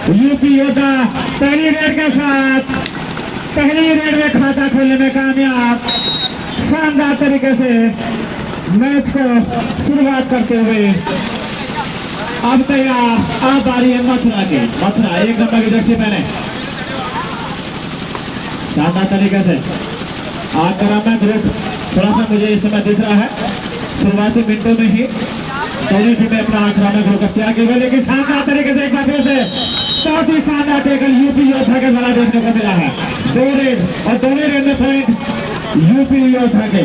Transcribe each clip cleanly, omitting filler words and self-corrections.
UP योद्धा पहली red के साथ पहली रेड में खाता खोलने में कामयाब। शानदार तरीके से मैच को शुरुआत करते हुए अब तैयार। अब बारी है मथुरा की। मथुरा 1 नंबर की जर्सी पहने शानदार तरीके से आक्रामक रुख थोड़ा सा मुझे इस समय दिख रहा है। शुरुआती मिनटों में ही दोनों टीमें अपना आक्रामक रुख अख्तियार किया, लेकिन शानदार तरीके से एक बार फिर से बहुत ही शानदार टेकल यूपी योद्धा के द्वारा देखने को मिला है। 2 रेड और दोनों रेड में पॉइंट यूपी योद्धा के।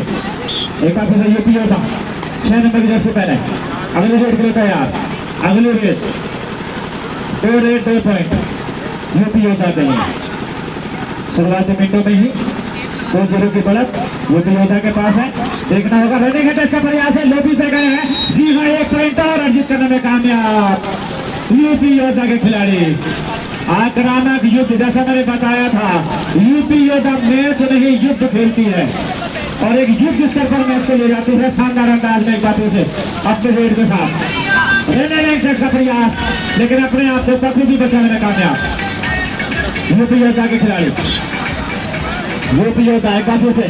एक बार फिर से यूपी योद्धा 6 नंबर की जर्सी पहने अगली रेड के लिए तैयार। अगली रेड 2 रेड 2 पॉइंट यूपी योद्धा के लिए। शुरुआती मिनटों में ही 2-0 की बढ़त यूपी योद्धा के पास है। देखना होगा रनिंग अटैच का प्रयास है, लोबी से गए हैं। जी हाँ, 1 पॉइंट और अर्जित करने में कामयाब यूपी योद्धा के खिलाड़ी। आक्रामक युद्ध, जैसा मैंने बताया था, यूपी योद्धा मैच नहीं युद्ध खेलती है और एक युद्ध स्तर पर मैच को ले जाती है शानदार अंदाज में। एक बार से अपने रेड के साथ रनिंग का प्रयास, लेकिन अपने आप को बखूबी बचाने में कामयाब यूपी योद्धा के खिलाड़ी। यूपी योद्धा एक बार से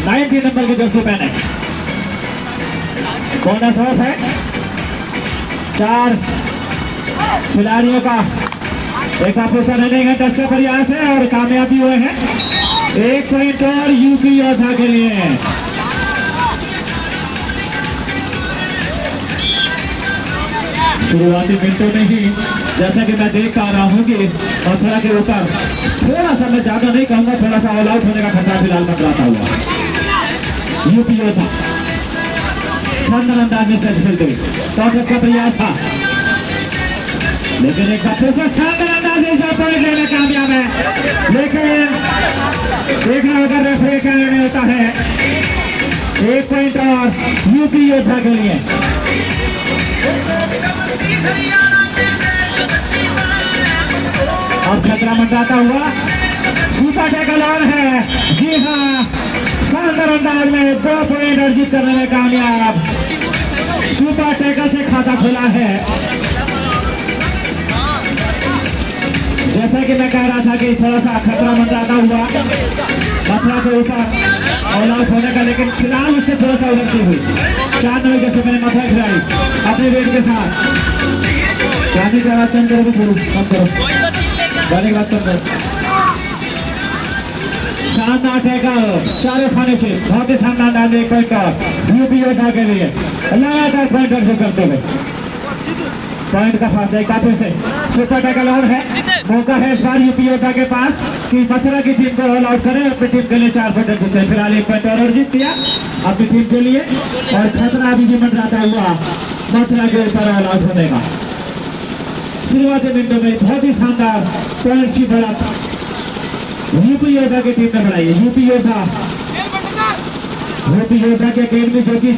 19 नंबर की जर्सी पहने बोनस ऑफ है। 4 खिलाड़ियों का एक बार से रनिंग टच का प्रयास है और कामयाबी हुए हैं। 1 पॉइंट और यूपी योद्धा के लिए। शुरुआती मिनटों में ही जैसा कि मैं देख पा रहा हूं कि मथुरा के ऊपर थोड़ा सा, मैं ज्यादा नहीं कहूंगा, थोड़ा सा ऑल आउट होने का खतरा फिलहाल मंडराता हुआ यूपी योद्धा शानदार अंदाज में मैच खेलते हुए टॉस का प्रयास था, लेकिन एक बार से शानदार अंदाज में पॉइंट लेने कामयाब है। लेकिन देखना होगा रेफरी क्या निर्णय होता है। 1 पॉइंट और यूपी योद्धा के लिए। अब खतरा मंडराता हुआ सुपर टैकल ऑन है। जी हाँ, शानदार अंदाज में 2 पॉइंट अर्जित करने में कामयाब। सुपर टैकल से खाता खुला है। जैसा कि मैं कह रहा था कि थोड़ा सा खतरा मंडराता हुआ मथुरा के ऊपर ऑल आउट होने का, लेकिन फिलहाल उससे थोड़ा सा उलझती हुई 4 नंबर जैसे मैंने मथुरा खिलाड़ी अपने वेट के साथ गाने का आवाज कम करो, कम करो, गाने का आवाज कम करो। शानदार टैकल चारों खाने से बहुत ही शानदार डाल 1 पॉइंट और यूपी योद्धा के लिए लगातार पॉइंट अर्जित करते हुए पॉइंट का फासला। एक बार से सुपर टैकल और है। मौका है इस बार यूपी योद्धा के पास कि मथुरा की टीम को ऑल आउट करे, अपनी टीम के लिए 4 पॉइंट जीते। फिलहाल 1 पॉइंट और अर्जित किया अपनी टीम के लिए और खतरा अभी भी मंडराता हुआ मथुरा के ऊपर ऑल आउट होने का। शुरुआती मिनटों में बहुत ही शानदार पॉइंट की बढ़त यूपी योद्धा की टीम ने बनाई है। यूपी योद्धा की अकेडमी, जो कि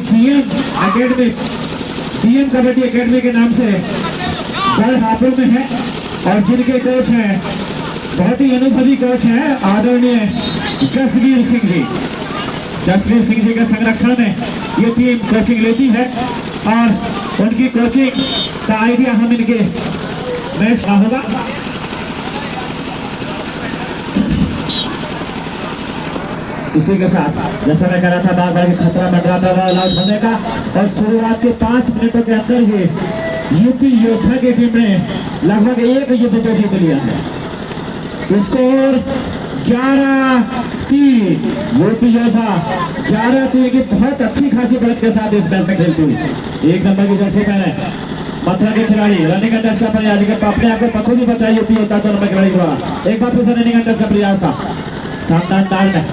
डीएम कबड्डी अकेडमी के नाम से हापुड़ में है और जिनके कोच हैं बहुत ही अनुभवी कोच हैं आदरणीय जसवीर सिंह जी। जसवीर सिंह जी के संरक्षण में ये टीम कोचिंग लेती है और उनकी कोचिंग का आइडिया हम इनके मैच का होगा। इसी के साथ जैसा मैं कह रहा था, बार बार खतरा मंडराता हुआ ऑल आउट होने का और शुरुआत के 5 मिनटों के अंदर ही यूपी योद्धा की टीम ने लगभग 1 युद्ध तो जीत लिया है। स्कोर 11-3 यूपी योद्धा 11-3 की बहुत अच्छी खासी बढ़त के साथ इस मैच में खेलती हुई। 1 नंबर की जर्सी पहने मथुरा के खिलाड़ी रनिंग अटैच का प्रयास, अपने आप को पखों भी बचाई यूपी योद्धा 2 नंबर खिलाड़ी द्वारा। एक बार फिर से रनिंग अटैच का प्रयास था। शानदार अंदाज में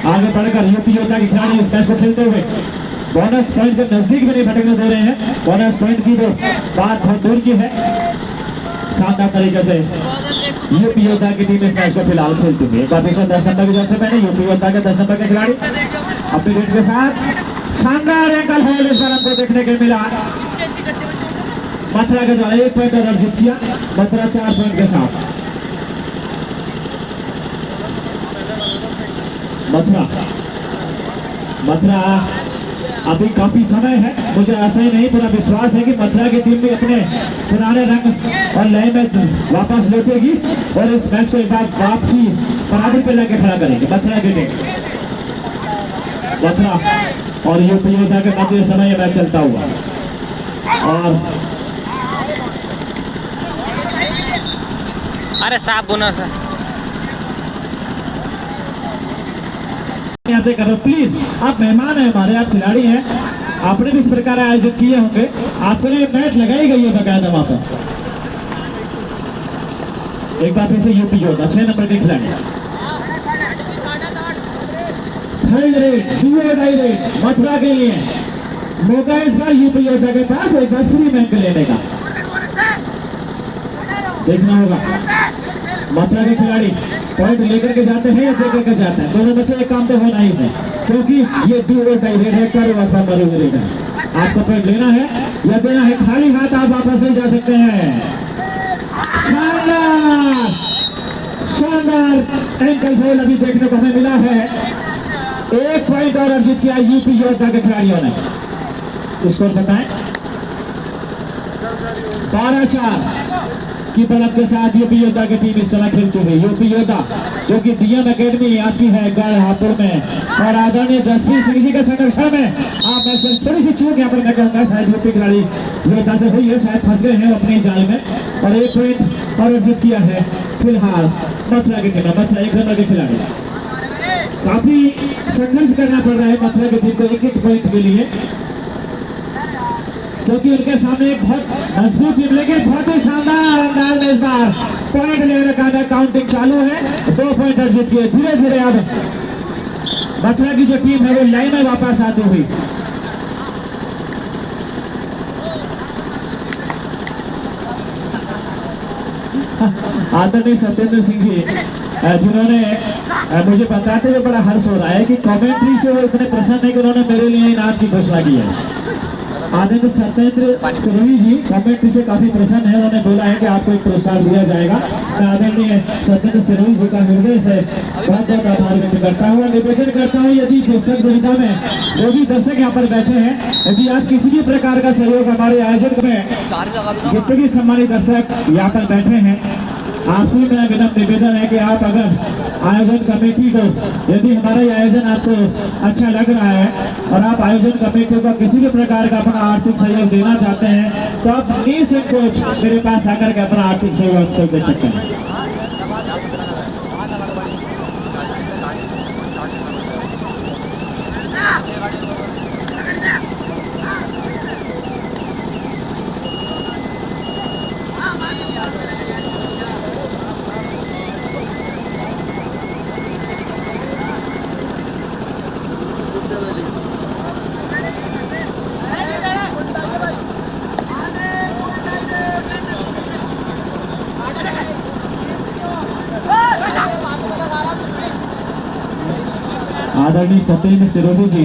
आगे बढ़कर यूपी योद्धा के खिलाड़ी इस मैच को खेलते हुए बोनस पॉइंट के नजदीक भी नहीं भटकने दे रहे हैं। बोनस पॉइंट की तो बात बहुत दूर की है। शानदार तरीके से यूपी योद्धा की टीम इस मैच को फिलहाल खेलती हुई। एक बार फिर से 10 नंबर की जर्सी पहने यूपी योद्धा के 10 नंबर के खिलाड़ी अपनी टीम के साथ शानदार एंकल होल्ड इस बार हमको देखने को मिला। मथुरा के द्वारा 1 पॉइंट अर्जित किया। मथुरा 4 पॉइंट के साथ। मथुरा अभी काफी समय है, मुझे ऐसा ही नहीं पूरा विश्वास है कि मथुरा की टीम भी अपने पुराने रंग और लय में वापस लौटेगी और इस मैच को एक बार वापसी बराबर पे लेके खड़ा करेगी मथुरा की टीम। मथुरा और यूपी योद्धा के मध्य समय मैच चलता हुआ और अरे साफ बोना सर यहाँ से करो प्लीज। आप मेहमान हैं हमारे, आप खिलाड़ी हैं, आपने भी इस प्रकार आयोजित किए होंगे, आपके लिए मैच लगाई गई है बकायदा वहां पर। एक बार फिर से यूपी योद्धा 6 नंबर के खिलाड़ी third raid do or die raid Mathura के लिए मौका इस बार यूपी योद्धा के पास एक बार फ्री मैच लेने का। देखना होगा मथुरा के खिलाड़ी पॉइंट लेकर के जाते हैं या दे करके जाते हैं, दोनों में से एक काम तो होना ही है क्योंकि ये डुओ डाई रेट है, करो अथवा मरो रेट है। आपको पॉइंट लेना है या देना है, खाली हाथ आप वापस नहीं जा सकते हैं। शानदार शानदार एंकल फोल अभी देखने को हमें मिला है। 1 पॉइंट और अर्जित किया यूपी योद्धा के खिलाड़ियों ने। स्कोर बताएं 12-4 की बढ़त के साथ यूपी योद्धा की टीम इस समय खेलती हुई। यूपी योद्धा जो कि डीएम एकेडमी आपकी है गढ़ हापुड़ में और आदरणीय जसवीर सिंह जी के संरक्षण में आप मैच में थोड़ी सी चूक यहाँ पर मैं कहूँगा शायद यूपी खिलाड़ी योद्धा से हुई है, शायद फंस गए हैं अपने जाल में और 1 पॉइंट और अर्जित किया है फिलहाल मथुरा के टीम। मथुरा 1 नंबर के खिलाड़ी काफी संघर्ष करना पड़ रहा है मथुरा की टीम को 1-1 पॉइंट के लिए क्योंकि उनके सामने एक बहुत मजबूत टीम, लेकिन बहुत ही शानदार अंदाज में इस बार पॉइंट लेने का काउंटिंग चालू है। 2 पॉइंट अर्जित किए। धीरे धीरे अब मथुरा की जो टीम है वो लाइन में वापस आती हुई। आदरणीय सत्येंद्र सिंह जी जिन्होंने मुझे बताते हुए बड़ा हर्ष हो रहा है कि कमेंट्री से वो इतने प्रसन्न है कि उन्होंने मेरे लिए इनाम की घोषणा की है। आदरणीय सत्येंद्र सिरोही जी कमेंट्री से काफी प्रसन्न है, उन्होंने बोला है कि आपको एक पुरस्कार दिया जाएगा। मैं आदरणीय सत्येंद्र सिरोही जी का हृदय से बहुत बहुत आभार व्यक्त करता हूँ। निवेदन करता हूँ यदि दर्शक दुविधा में जो भी दर्शक यहाँ पर बैठे हैं, यदि आप किसी भी प्रकार का सहयोग हमारे आयोजन में, जितने भी सम्मानित दर्शक यहाँ पर बैठे हैं, आपसे मेरा विनम्र निवेदन है कि आप अगर आयोजन कमेटी को, यदि हमारा ये आयोजन आपको अच्छा लग रहा है और आप आयोजन कमेटी को किसी भी प्रकार का अपना आर्थिक सहयोग देना चाहते हैं तो आप निसंकोच मेरे पास आकर के अपना आर्थिक सहयोग दे सकते हैं। आदरणीय सत्येंद्र सिरोही जी,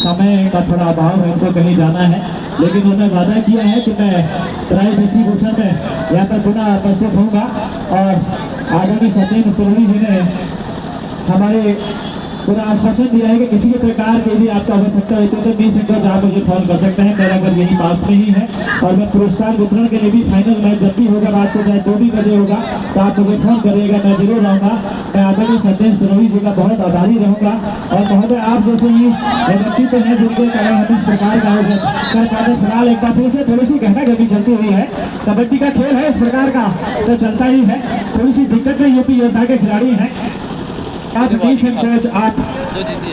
समय का थोड़ा अभाव है, उनको कहीं जाना है, लेकिन उन्होंने वादा किया है कि मैं प्राइज डिस्ट्रीब्यूशन में यहाँ पर पुनः उपस्थित होऊंगा और आदरणीय सत्येंद्र सिरोही जी ने हमारे पूरा आश्वासन दिया है कि किसी भी प्रकार की यदि आपको आवश्यकता होती है तो निसंकोच आप मुझे फोन कर सकते हैं। मेरा घर यही पास में ही है और मैं पुरस्कार वितरण के लिए भी फाइनल मैच जब भी होगा, रात को चाहे 2 भी बजे होगा, तो आप मुझे फोन करिएगा, मैं जरूर रहूँगा। मैं आदरणीय सत्येंद्र सिरोही जी का बहुत आभारी रहूँगा और महोदय आप जैसे ही व्यक्ति तो हैं जिनके कारण हम इस प्रकार का आयोजन कर पाते। फिलहाल एक बार फिर से थोड़ी सी गहरा गति चलती हुई है, कबड्डी का खेल है, इस प्रकार का तो चलता ही है। थोड़ी सी दिक्कत में यूपी योद्धा के खिलाड़ी हैं। आप निसंकोच आप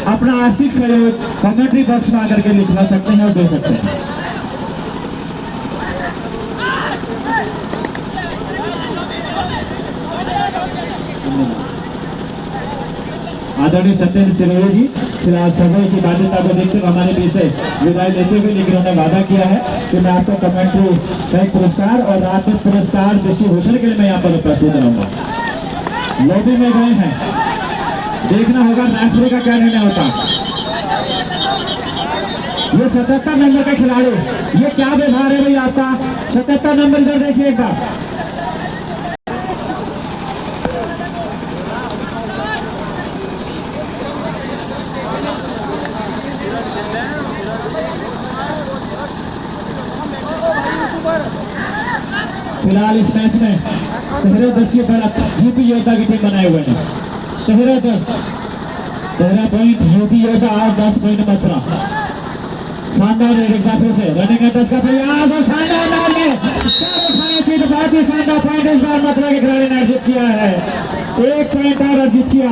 अपना आर्थिक सहयोग कमेंट्री बॉक्स में आकर के लिखवा सकते हैं और दे सकते हैं। आदरणीय सत्येंद्र सिरोही जी फिलहाल समय की बाध्यता को देखते हुए हमारे बीच से विदाई लेते हुए, लेकिन उन्होंने वादा किया है कि मैं आपको कमेंट्री का पुरस्कार और रात में पुरस्कार डिस्ट्रीब्यूशन के लिए मैं यहाँ पर उपस्थित रहूंगा। लॉबी में गए हैं, देखना होगा रेफरी का क्या निर्णय होता। ये 77 नंबर का खिलाड़ी, ये क्या व्यवहार है भाई आपका? 77 नंबर इधर देखिए एक बार। फिलहाल इस मैच में 13-10 की बढ़त यूपी योद्धा की टीम बनाए हुए हैं। 13-10, 13 पॉइंट यूपी योद्धा और 10 पॉइंट मथुरा। शानदार एक बार फिर से रनिंग टच का प्रयास और शानदार मैच में चारों खाने चीज बहुत ही शानदार पॉइंट इस बार मथुरा के खिलाड़ी ने अर्जित किया है। 1 पॉइंट और अर्जित किया।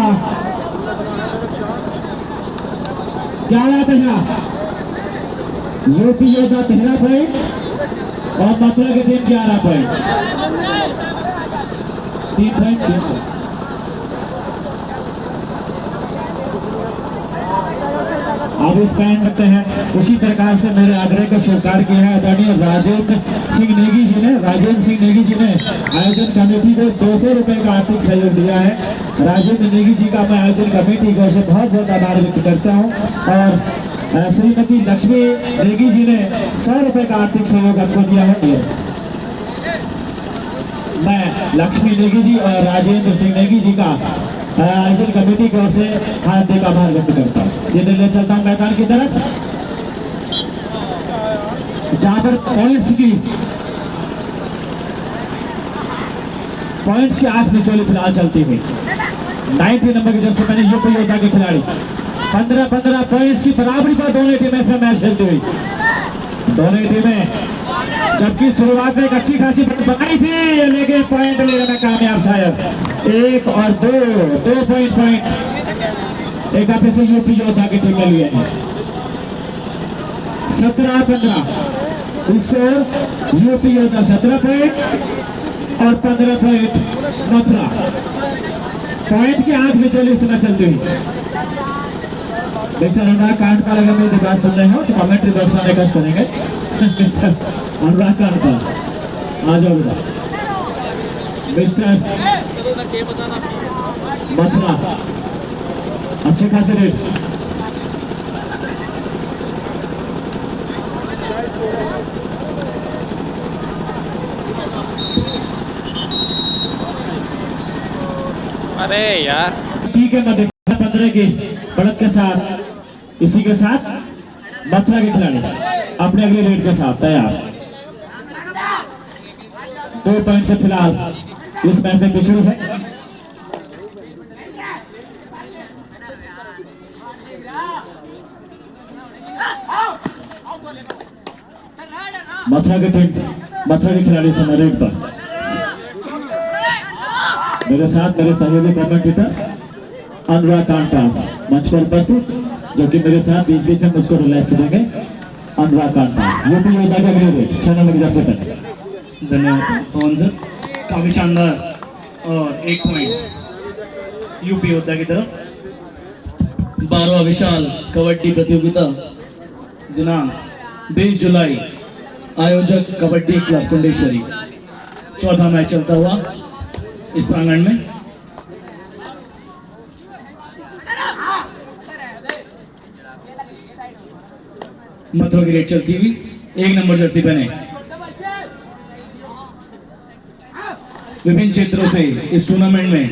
क्या बात है, यूपी योद्धा 13 पॉइंट और मथुरा की टीम 11 पॉइंट, 3 पॉइंट। अब इस टाइम करते हैं उसी प्रकार से मेरे आग्रह का स्वीकार किया है आदरणीय राजेंद्र सिंह नेगी जी ने। राजेंद्र सिंह नेगी जी ने आयोजन कमेटी को 200 रुपए का आर्थिक सहयोग दिया है। राजेंद्र नेगी जी का मैं आयोजन कमेटी को से बहुत बहुत आभार व्यक्त करता हूं। और श्रीमती लक्ष्मी नेगी जी ने 100 रुपए का आर्थिक सहयोग आपको दिया है। मैं लक्ष्मी नेगी जी और राजेंद्र सिंह नेगी जी का आयोजन कमेटी की ओर से हार्दिक आभार व्यक्त करता हूँ। ये ले चलता हूँ मैदान की तरफ, जहां पर पॉइंट्स की आंख निचोली फिलहाल चलती हुई 90 नंबर की जर्सी मैंने यूपी योद्धा के खिलाड़ी 15-15 पॉइंट्स की बराबरी पर दोनों टीमें से मैच खेलती हुई। दोनों टीमें जबकि शुरुआत में एक अच्छी खासी बनाई थी, लेकिन पॉइंट लेने में कामयाब शायद 1 और 2 पॉइंट एक बार से यूपी योद्धा की टीम में लिए हैं। 17-15 इस ओर यूपी योद्धा 17 पॉइंट और 15 पॉइंट मथुरा। पॉइंट की आंख में चली सुना चलती हुई बेचारा अनुराग कांड का लगा मेरी बात सुन रहे हो तो कमेंट्री बॉक्स में कष्ट करेंगे। अनुराग कांड का आ जाओ बेटा। मिस्टर मथुरा अच्छे खासे रेट अरे यार ठीक है। मैं 15 की बढ़त के साथ इसी के साथ मथुरा के खिलाड़ी अपने अगले रेट के साथ तैयार। 2 पॉइंट से फिलहाल इस मैच में पिछड़ी है। मथुरा के खिलाड़ी समय रेट पर मेरे साथ मेरे सहयोगी कमेंटेटर अनुराग कांटा मंच पर उपस्थित, जो कि मेरे साथ बीच बीच में मुझको रिलैक्स देंगे। अनुराग कांटा यूपी योद्धा का अगले रेट 6 नंबर की जर्सी पर। धन्यवाद पवन सर, काफी शानदार। और 1 पॉइंट यूपी योद्धा की तरफ। 12वां विशाल कबड्डी प्रतियोगिता दिनांक 20 जुलाई, आयोजक कबड्डी क्लब कुंडेश्वरी। चौथा मैच चलता हुआ इस प्रांगण में। मथुरा की रेट चलती हुई 1 नंबर जर्सी पहने विभिन्न क्षेत्रों से इस टूर्नामेंट में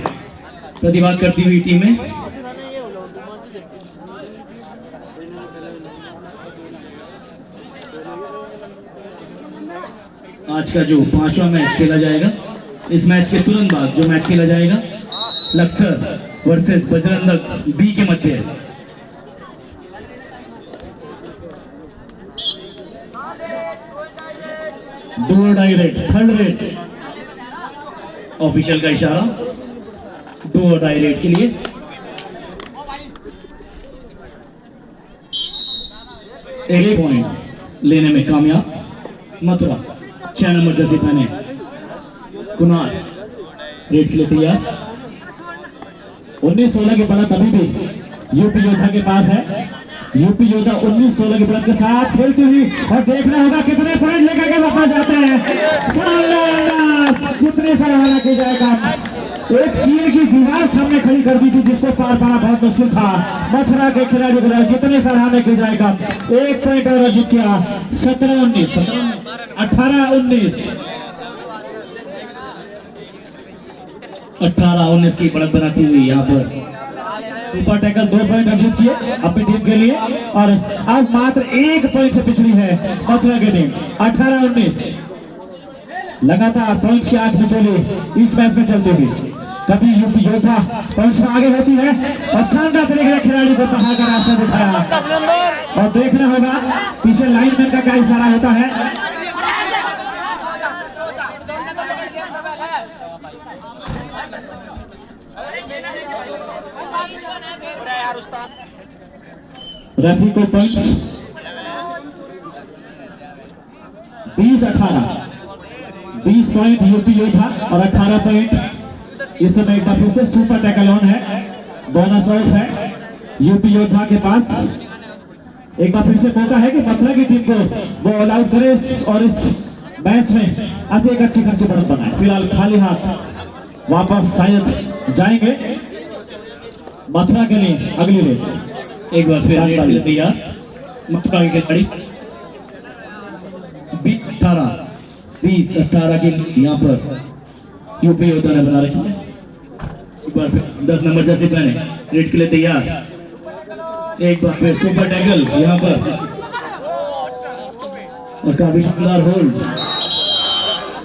प्रतिभाग करती हुई टीमें आज का जो 5वां मैच खेला जाएगा, इस मैच के तुरंत बाद जो मैच खेला जाएगा लक्सर वर्सेस बजरंग बी के मध्य। Do direct third rate official का इशारा डू और डाई रेट के लिए। एक पॉइंट लेने में कामयाब मथुरा। 6 नंबर जर्सी पहने कुनाल रेट के लिए तैयार। 19-16 की बढ़त अभी भी यूपी योद्धा के पास है। यूपी योद्धा 19-16 की बढ़त के साथ खेलती हुई, और देखना होगा कितने पॉइंट लेकर के वापस जाते हैं। जितने सराहना की जाएगा। एक चील की दीवार सामने खड़ी कर दी थी जिसको पार पाना बहुत मुश्किल था। मथुरा के खिलाड़ी को जितने सराहना की जाएगा। 1 पॉइंट और अर्जित किया। 17-19 18-19 18-19 की बढ़त बनाती हुई यहाँ पर सुपर टैकल 2 पॉइंट अर्जित किए अपनी टीम के लिए, और अब मात्र 1 पॉइंट से पिछड़ी है मथुरा की टीम। 18-19 लगातार पॉइंट्स की आंख बिचौली इस मैच में चलती हुई। कभी यूपी योद्धा पॉइंट्स में आगे होती है और शानदार तरीके से खिलाड़ी को बाहर का रास्ता दिखाया। और देखना होगा पीछे लाइनमैन का क्या इशारा होता है। रेफरी को पॉइंट्स 20-18, 20 पॉइंट यूपी योद्धा और 18 पॉइंट इस समय एक बार फिर से सुपर टैकल ऑन है। बोनस ऑफ है यूपी योद्धा के पास। एक बार फिर से मौका है कि मथुरा की टीम को वो ऑल आउट करे और इस मैच में आज एक अच्छी खासी बढ़त बनाए। फिलहाल खाली हाथ वापस शायद जाएंगे मथुरा के लिए अगली रेड। एक बार फिर रेड के लिए तैयार मथुरा के खिलाड़ी। 20-18 की यहाँ पर यूपी योद्धा ने बना रखी है। एक बार फिर 10 नंबर जर्सी पहने रेड के लिए तैयार। एक बार फिर सुपर टैकल यहाँ पर और काफी शानदार होल्ड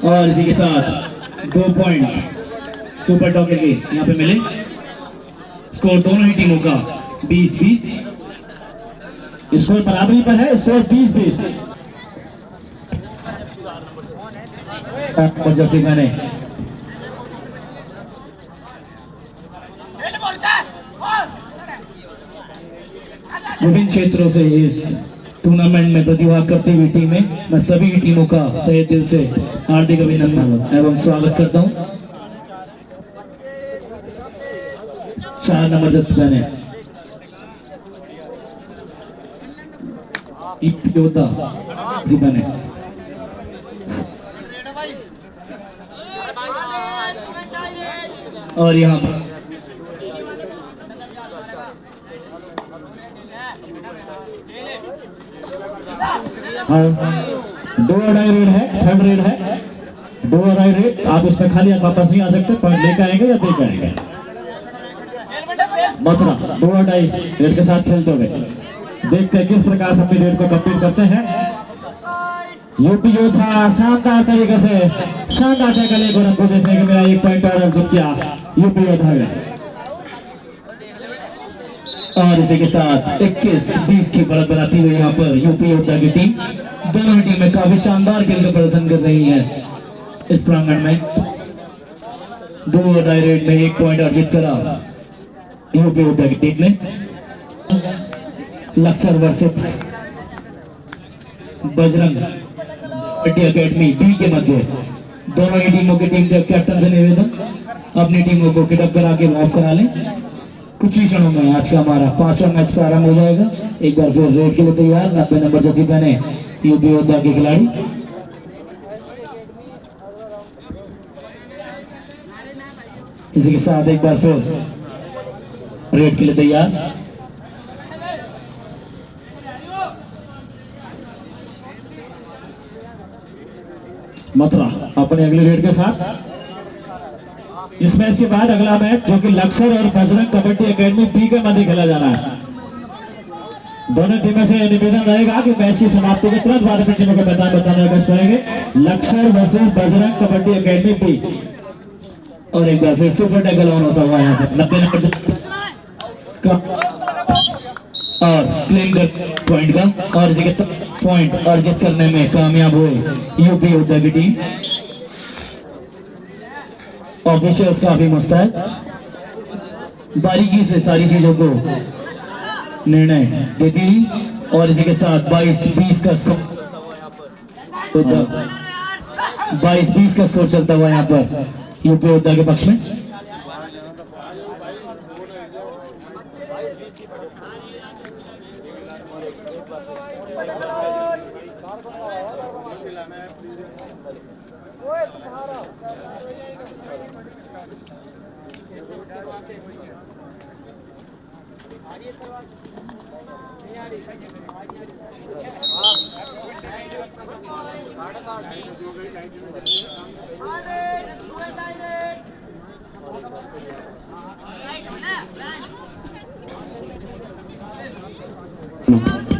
और इसी के साथ 2 पॉइंट सुपर टैकल के यहाँ पे मिले। स्कोर दोनों ही टीमों का 20-20। स्कोर बराबरी पर है। स्कोर 20-20। जर्सी पहने विभिन्न क्षेत्रों से इस टूर्नामेंट में प्रतिभाग करती हुई टीमें, मैं सभी टीमों का तहे दिल से हार्दिक अभिनंदन एवं स्वागत करता हूं। 4 नंबर जर्सी पहने योद्धा जी पहने और यहाँ पर डू और डाई रेड है। थर्ड रेड है डू और डाई रेड। आप इसमें खाली हाथ वापस नहीं आ सकते। पॉइंट लेकर आएंगे या देकर आएंगे। मथुरा डू और डाई रेड के साथ खेलते हुए देखते हैं किस प्रकार से अपनी रेड को कंप्लीट करते हैं। यूपी योद्धा शानदार तरीके से शानदार टैकल एक और हमको देखने को मिला। 1 पॉइंट और अर्जित किया यूपी योद्धा ने। और इसी के साथ 21-20 की बढ़त बनाती हुई यहाँ पर यूपी योद्धा की टीम। दोनों ही टीमें काफी शानदार खेल का प्रदर्शन कर रही हैं इस प्रांगण में। डू और डाई रेड में 1 पॉइंट अर्जित करा यूपी योद्धा की टीम ने। Laksar versus Bajrang academy B के मध्य दोनों ही टीमों की टीम के कैप्टन से निवेदन अपनी टीमों को किटअप करा के वॉक करा लें। कुछ ही क्षणों में आज का हमारा 5वां मैच प्रारंभ हो जाएगा। एक बार फिर रेड के लिए तैयार 90 नंबर जर्सी पहने यूपी योद्धा के खिलाड़ी। इसी के साथ एक बार फिर रेड के लिए तैयार। मथुरा अपने अगले रेड के साथ। इस मैच के बाद अगला मैच जो कि लक्सर और बजरंग कबड्डी एकेडमी बी के मध्य खेला जाना है। दोनों टीमों से निवेदन रहेगा कि मैच की समाप्ति के तुरंत बाद अपनी टीमों को मैदान बताने का कष्ट करेंगे। Laksar versus Bajrang kabaddi academy B. और एक बार फिर सुपर टैकल ऑन होता हुआ यहाँ पर 90 नंबर और क्लेम कर पॉइंट का और इसी के पॉइंट अर्जित करने में कामयाब हुए यूपी योद्धा की टीम। ऑफिशियल्स काफी मुस्तैद बारीकी से सारी चीजों को निर्णय देती और इसी के साथ 22-20 का स्कोर 22-20 का स्कोर चलता हुआ यहाँ पर यूपी योद्धा के पक्ष में।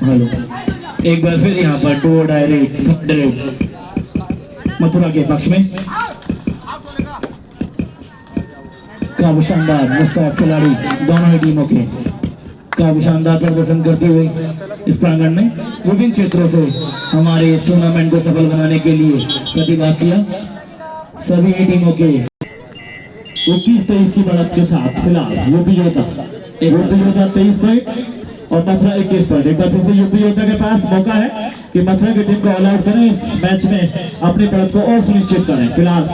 हेलो एक बार फिर यहाँ पर 2 डायरेक्ट मथुरा के पक्ष में। काफी शानदार मुस्तैद खिलाड़ी दोनों ही टीमों के काफी शानदार प्रदर्शन करते हुए इस प्रांगण में विभिन्न क्षेत्रों से हमारे इस टूर्नामेंट को सफल बनाने के लिए प्रतिभाग किया। सभी ही टीमों के 21-23 की बढ़त के साथ फिलहाल यूपी योद्धा 23 पॉइंट और मथुरा 21 पॉइंट। एक बार फिर से यूपी योद्धा के पास मौका है कि मथुरा की टीम को ऑल आउट करें, इस मैच में अपनी बढ़त को और सुनिश्चित करें। फिलहाल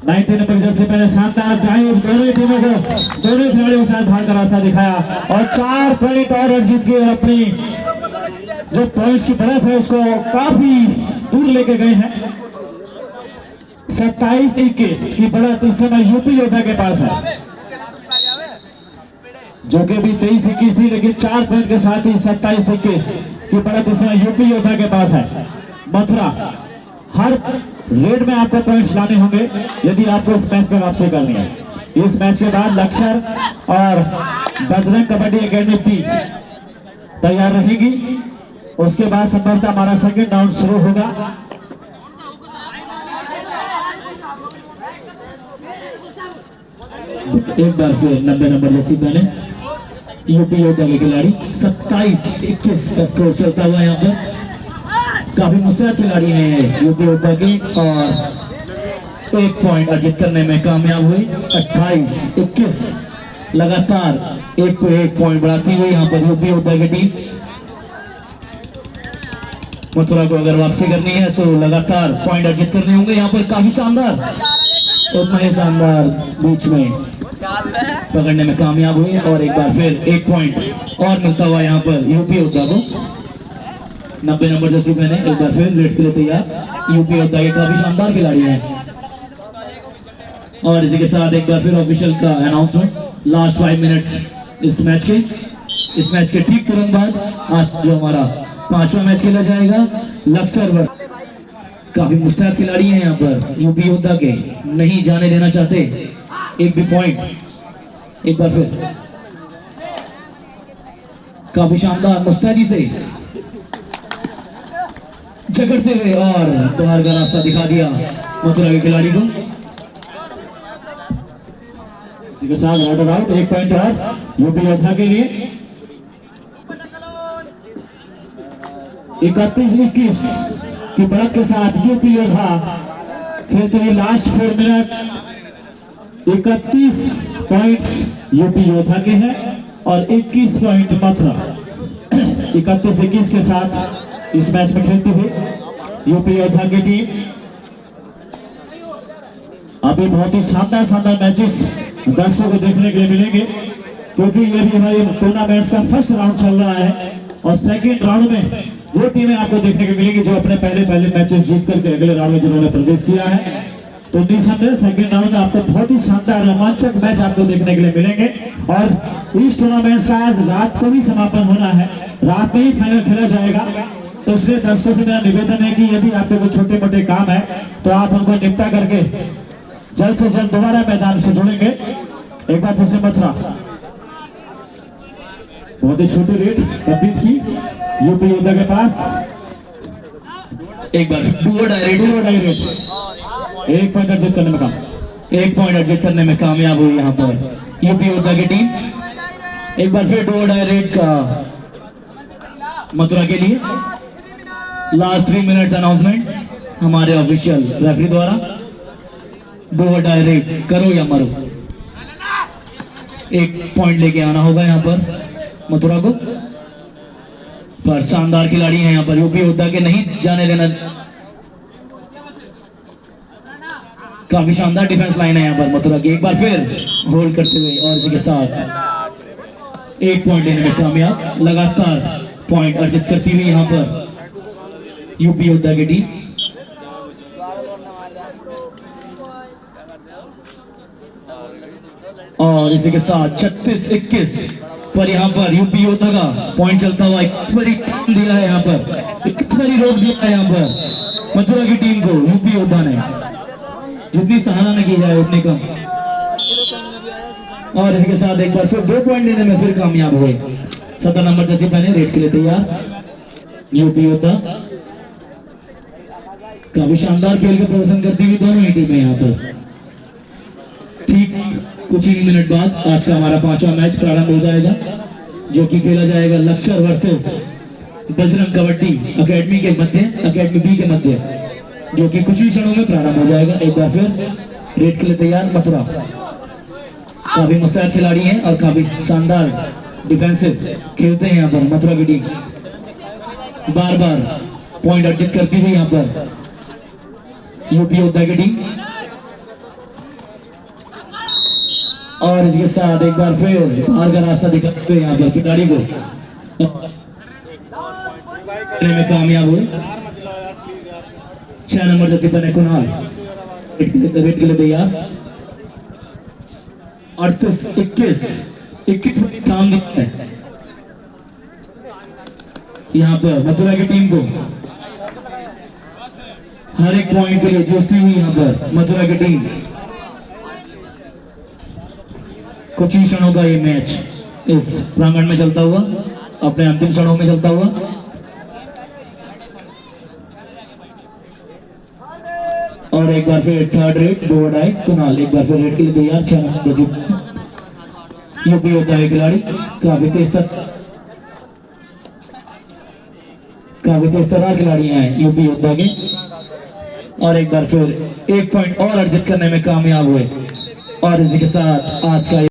19 नंबर जर्सी पहले शानदार ड्राइव दोनों टीमों को दोनों खिलाड़ियों के साथ भाग का रास्ता दिखाया और 4 पॉइंट और अर्जित किए और अपनी जो पॉइंट्स की बढ़त है उसको काफी दूर लेके गए हैं। 27-21 की बढ़त इस समय यूपी योद्धा के पास है, जो कि भी 23-21 थी, लेकिन 4 पॉइंट के साथ ही 27-21 की बढ़त इस समय यूपी योद्धा के पास है। मथुरा हर रेड में आपको पॉइंट्स लाने होंगे यदि आपको इस मैच में वापसी करनी है। इस मैच के बाद लक्ष्य और बजरंग कबड्डी एकेडमी टीम तैयार रहेगी। उसके बाद संभवतः हमारा सेकंड राउंड शुरू होगा। एक बार फिर 90 नंबर जर्सी पहने यूपी योद्धा के खिलाड़ी 27-21 का स्कोर चलता हुआ यहाँ पर। काफी मुस्तैद खिलाड़ी हैं यूपी योद्धा के और 1 पॉइंट अर्जित करने में कामयाब हुई। 28-21 लगातार 1 पॉइंट बढ़ाती हुई यहाँ पर यूपी योद्धा की टीम। मथुरा को अगर वापसी करनी है तो लगातार पॉइंट अर्जित करने होंगे। यहाँ पर काफी शानदार उतना ही शानदार बीच में पकड़ने में कामयाब हुई और एक बार फिर 1 पॉइंट और मिलता हुआ यहाँ पर यूपी योद्धा को। 90 नंबर जर्सी पहने एक बार फिर रेड के लिए तैयार यूपी योद्धा के काफी शानदार खिलाड़ी हैं। और इसी के साथ एक बार फिर ऑफिशियल का अनाउंसमेंट, लास्ट 5 मिनट्स इस मैच के ठीक तुरंत बाद आज जो हमारा 5वां मैच खेला जाएगा लक्सर। काफी मुस्तैद खिलाड़ी हैं यहाँ पर यूपी योद्धा के, नहीं जाने देना चाहते एक भी पॉइंट। एक बार फिर काफी शानदार मुस्तैदी से जकड़ते हुए और बाहर का रास्ता दिखा दिया मथुरा के खिलाड़ी को। इसी के साथ राउंड आउट 1 पॉइंट और यूपी योद्धा के लिए। 31-21 की बढ़त के साथ यूपी योद्धा खेलते हुए लास्ट 4 मिनट। 31 पॉइंट्स यूपी योद्धा के हैं और 21 पॉइंट मथुरा। 31-21 के साथ इस मैच में खेलते हुए यूपी योद्धा की टीम। अभी बहुत ही शानदार मैचेस दर्शकों को देखने के लिए मिलेंगे, क्योंकि ये भी हमारे टूर्नामेंट का फर्स्ट राउंड चल रहा है और सेकेंड राउंड में वो टीमें आपको देखने को मिलेंगी जो अपने पहले मैचेस जीत करके अगले राउंड में जिन्होंने प्रवेश किया है। तो निसंदेह सेकेंड राउंड में आपको बहुत ही शानदार रोमांचक मैच आपको देखने के लिए मिलेंगे। और इस टूर्नामेंट का आज रात को ही समापन होना है, रात में ही फाइनल खेला जाएगा। तो इसलिए दर्शकों से मेरा निवेदन है कि यदि आपके कोई छोटे मोटे काम है तो आप उनको निपटा करके जल्द से जल्द दोबारा मैदान से जुड़ेंगे। एक बार फिर से मथुरा बहुत ही छोटी रेट कंप्लीट की यूपी योद्धा के पास। एक बार डायरेक्ट 1 पॉइंट अर्जित करने में काम 1 पॉइंट अर्जित करने में कामयाब हुई यहाँ पर यूपी योद्धा की टीम। एक बार फिर डो डायरेक्ट का मथुरा के लिए। लास्ट 3 मिनट्स अनाउंसमेंट हमारे ऑफिशियल रेफरी द्वारा। डो डायरेक्ट करो या मरो, 1 पॉइंट लेके आना होगा यहाँ पर मथुरा को। पर शानदार खिलाड़ी हैं यहाँ पर यूपी योद्धा के, नहीं जाने देना। काफी शानदार डिफेंस लाइन है यहाँ पर मथुरा की। एक बार फिर होल्ड करते हुए और इसी के साथ 1 पॉइंट लेने में कामयाब। लगातार पॉइंट अर्जित करती हुई यहाँ पर यूपी योद्धा की टीम। और इसी के साथ 36-21 पर यहाँ पर यूपी योद्धा का पॉइंट चलता हुआ एक बारी दिया है यहाँ पर, एक बारी रोक दिया है यहाँ पर मथुरा की टीम को यूपी योद्धा ने। जितनी सराहना न की जाए उतनी कम। और इसके साथ एक बार फिर 2 पॉइंट लेने में फिर कामयाब हुए। 17 नंबर जैसे पहले रेड के लिए तैयार यूपी योद्धा। काफी शानदार खेल का प्रदर्शन करती हुई दोनों ही टीमें यहाँ पर। ठीक कुछ ही मिनट बाद आज का हमारा 5वां मैच प्रारंभ हो जाएगा, जो कि खेला जाएगा लक्ष्य वर्सेस बजरंग कबड्डी अकेडमी के मध्य, अकेडमी बी के मध्य, जो कि कुछ ही क्षणों में प्रारंभ हो जाएगा। एक बार फिर रेड के लिए तैयार मथुरा, काफी मुस्तैद खिलाड़ी हैं और काफी शानदार डिफेंसिव खेलते हैं यहाँ पर मथुरा की टीम। बार बार पॉइंट अर्जित करती हुई यहाँ पर यूपी योद्धा की टीम। और इसके साथ एक बार फिर बाहर का रास्ता दिखाते हुए यहाँ पर खिलाड़ी को करने में कामयाब हुए। 6 नंबर जैसे बने कुणाल रेड के लिए तैयार। 38-21 काम दिखता है यहाँ पर मथुरा की टीम को। हर एक पॉइंट के लिए जूझती हुई यहाँ पर मथुरा की टीम। कुछ ही क्षणों का ये मैच इस प्रांगण में चलता हुआ, अपने अंतिम क्षणों में चलता हुआ। और एक बार फिर थर्ड रेड बोर्ड आए कुणाल, एक बार फिर रेड के लिए तैयार। 6 नंबर यूपी होता है खिलाड़ी, काफी तेज तरह खिलाड़ी हैं यूपी योद्धा के। और एक बार फिर 1 पॉइंट और अर्जित करने में कामयाब हुए। और इसी के साथ आज का